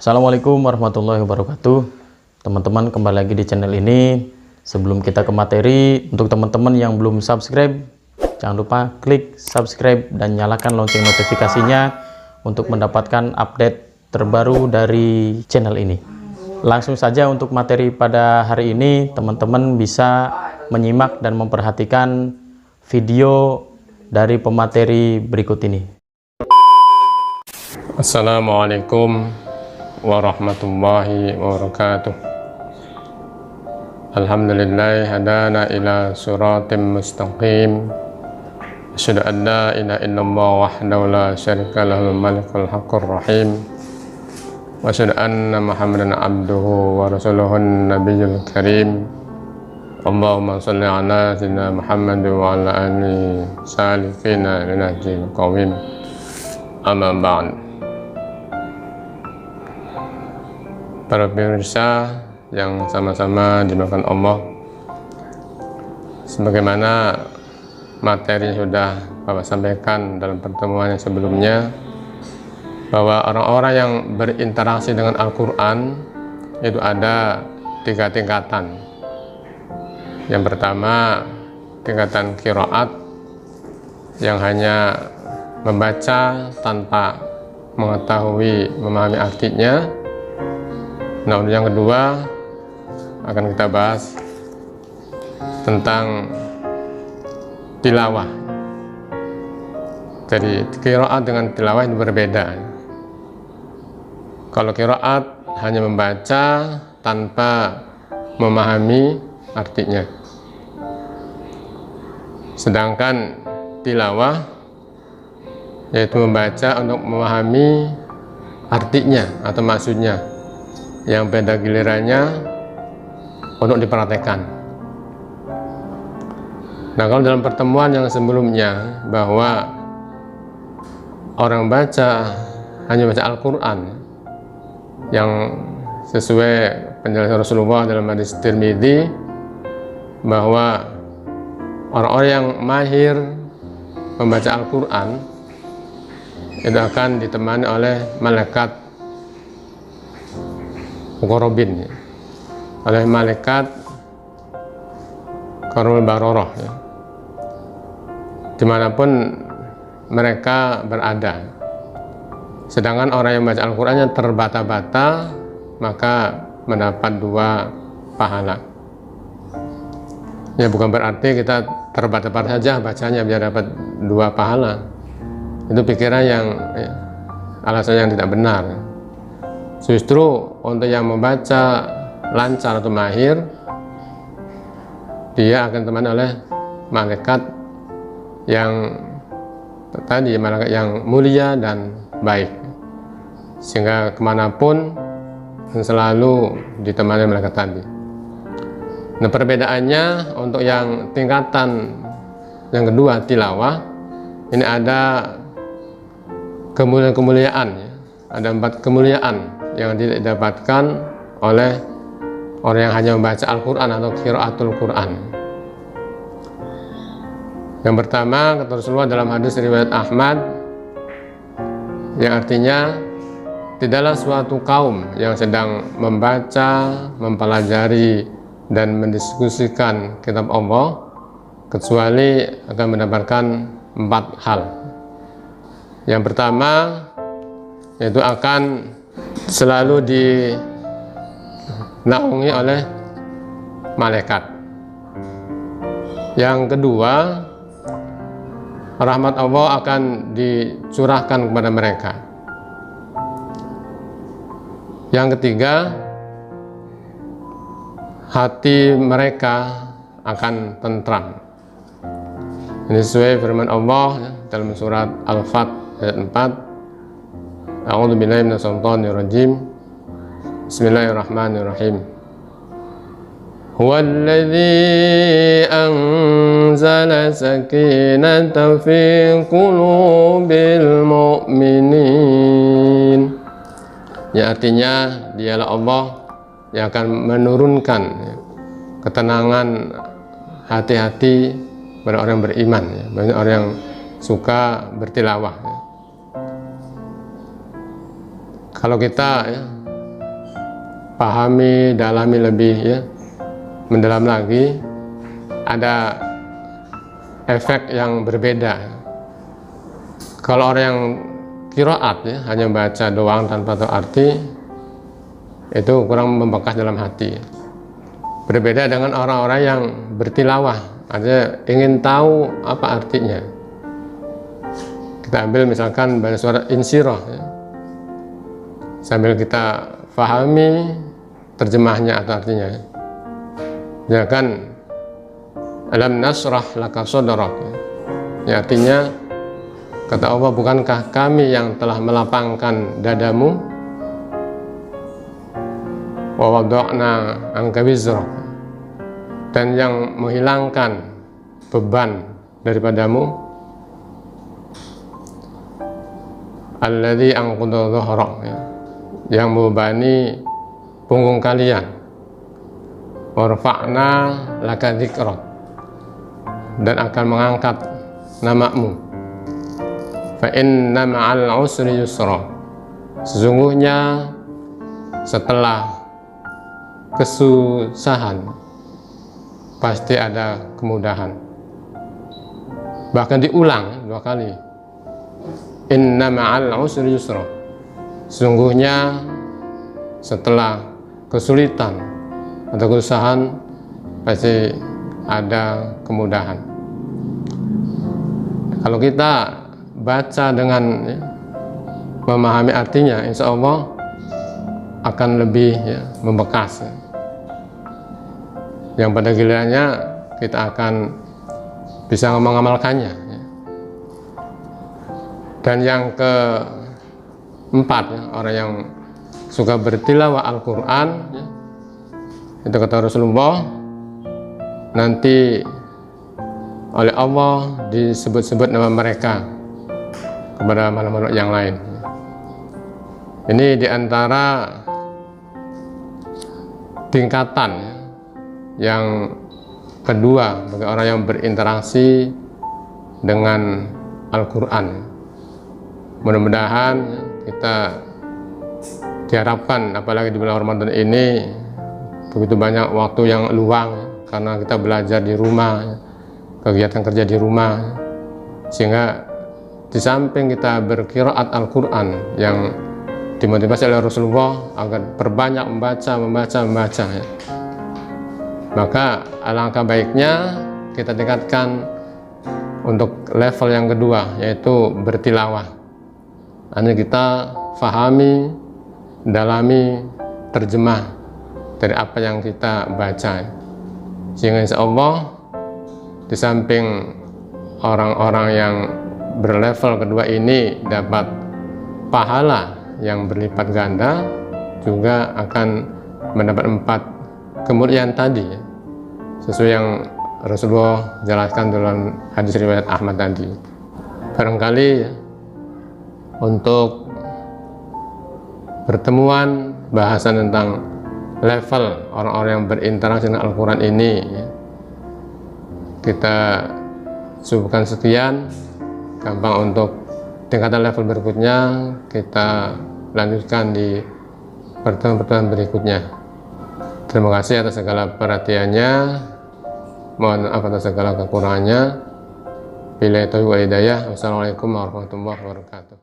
Assalamualaikum warahmatullahi wabarakatuh. Teman-teman, kembali lagi di channel ini. Sebelum kita ke materi, untuk teman-teman yang belum subscribe, jangan lupa klik subscribe dan nyalakan lonceng notifikasinya untuk mendapatkan update terbaru dari channel ini. Langsung saja untuk materi pada hari ini, teman-teman bisa menyimak dan memperhatikan video dari pemateri berikut ini. Assalamualaikum warahmatullahi wabarakatuh. Alhamdulillah hadana ila suratim mustaqim. Asyhadu an la ilaha illallah wahdahu la syarika lahul malikul haqqur rahim. Wa asyhadu anna Muhammadan abduhu wa rasuluhun nabiyyul karim. Allahumma shalli ala sayyidina Muhammad wa ala alihi salifina linajil qawim. Amma ba'd. Para pemirsa yang sama-sama dimakan Allah, sebagaimana materi yang sudah Bapak sampaikan dalam pertemuan yang sebelumnya, bahwa orang-orang yang berinteraksi dengan Al-Quran itu ada 3 tingkatan. Yang pertama, tingkatan qiraat yang hanya membaca tanpa mengetahui, memahami artinya. Nah, untuk yang kedua akan kita bahas tentang tilawah. Jadi qiraat dengan tilawah itu berbeda. Kalau qiraat hanya membaca tanpa memahami artinya, sedangkan tilawah yaitu membaca untuk memahami artinya atau maksudnya, yang pada gilirannya untuk diperhatikan. Nah, kalau dalam pertemuan yang sebelumnya bahwa orang baca hanya baca Al-Quran yang sesuai penjelasan Rasulullah dalam hadis Tirmidzi, bahwa orang-orang yang mahir membaca Al-Quran itu akan ditemani oleh malaikat Muqarrabin, oleh malaikat Qarul Baroroh, ya, dimanapun mereka berada. Sedangkan orang yang baca Al-Qurannya terbata-bata, maka mendapat 2 pahala. Ya, bukan berarti kita terbata-bata saja bacanya biar dapat 2 pahala. Itu pikiran yang alasan yang tidak benar. Justru untuk yang membaca lancar atau mahir, dia akan ditemani oleh malaikat yang tadi, malaikat yang mulia dan baik, sehingga kemanapun selalu ditemani malaikat tadi. Nah, perbedaannya untuk yang tingkatan yang kedua, tilawah, ini ada kemuliaan, ya. Ada 4 kemuliaan yang tidak didapatkan oleh orang yang hanya membaca Al-Quran atau qiraatul Quran. Yang pertama, kata Rasulullah dalam hadis riwayat Ahmad, yang artinya tidaklah suatu kaum yang sedang membaca, mempelajari dan mendiskusikan kitab Allah kecuali akan mendapatkan 4 hal. Yang pertama, yaitu akan selalu dinaungi oleh malaikat. Yang kedua, rahmat Allah akan dicurahkan kepada mereka. Yang ketiga, hati mereka akan tentram. Ini sesuai firman Allah dalam surat Al-Fat ayat 4. A'udzu billahi minasyaitonir rajim. Bismillahirrahmanirrahim. Huwallazi anzala sakinata fi qulubil mu'minin. Ya, artinya dialah Allah yang akan menurunkan ketenangan hati-hati pada orang beriman, ya. Banyak orang yang suka bertilawah, ya. Kalau kita pahami, dalami lebih ya, mendalam lagi, ada efek yang berbeda. Kalau orang yang qiraat ya, hanya baca doang tanpa tahu arti, itu kurang membekas dalam hati. Berbeda dengan orang-orang yang bertilawah, artinya ingin tahu apa artinya. Kita ambil misalkan baca surat Insyirah ya. Sambil kita fahami terjemahnya atau artinya ya kan, alam nasrah laka sadrak ya, artinya kata Allah, bukankah kami yang telah melapangkan dadamu, wa wada'na anka wizrak, dan yang menghilangkan beban daripadamu, alladzi anqadha dhahrak ya, yang membebani punggung kalian, warfa'na laka dzikrak, dan akan mengangkat namamu, fa inna ma'al usri yusra, sesungguhnya setelah kesusahan pasti ada kemudahan. Bahkan diulang 2 kali, inna ma'al usri yusra, sesungguhnya setelah kesulitan atau kesusahan pasti ada kemudahan. Kalau kita baca dengan ya, memahami artinya, insya Allah akan lebih ya, membekas ya. Yang pada gilirannya kita akan bisa mengamalkannya ya. Dan yang keempat ya, orang yang suka bertilawah Al-Quran ya, itu kata Rasulullah, nanti oleh Allah disebut-sebut nama mereka kepada makhluk-makhluk yang lain. Ini diantara tingkatan ya, yang kedua bagi orang yang berinteraksi dengan Al-Quran. Mudah-mudahan kita diharapkan, apalagi di bulan Ramadan ini begitu banyak waktu yang luang karena kita belajar di rumah, kegiatan kerja di rumah, sehingga di samping kita berqiraat Al-Quran yang dimotivasi oleh Rasulullah agar perbanyak membaca ya. Maka alangkah baiknya kita tingkatkan untuk level yang kedua, yaitu bertilawah. Hanya kita fahami, dalami, terjemah dari apa yang kita baca, sehingga insya Allah di samping orang-orang yang berlevel kedua ini dapat pahala yang berlipat ganda, juga akan mendapat 4 kemuliaan tadi ya, sesuai yang Rasulullah jelaskan dalam hadis riwayat Ahmad tadi. Barangkali ya, untuk pertemuan bahasan tentang level orang-orang yang berinteraksi dengan Al-Quran ini ya, kita cukupkan sekian. Gampang untuk tingkatan level berikutnya kita lanjutkan di pertemuan-pertemuan berikutnya. Terima kasih atas segala perhatiannya. Mohon maaf atas segala kekurangannya. Billahi taufiq wal hidayah. Wassalamualaikum warahmatullahi wabarakatuh.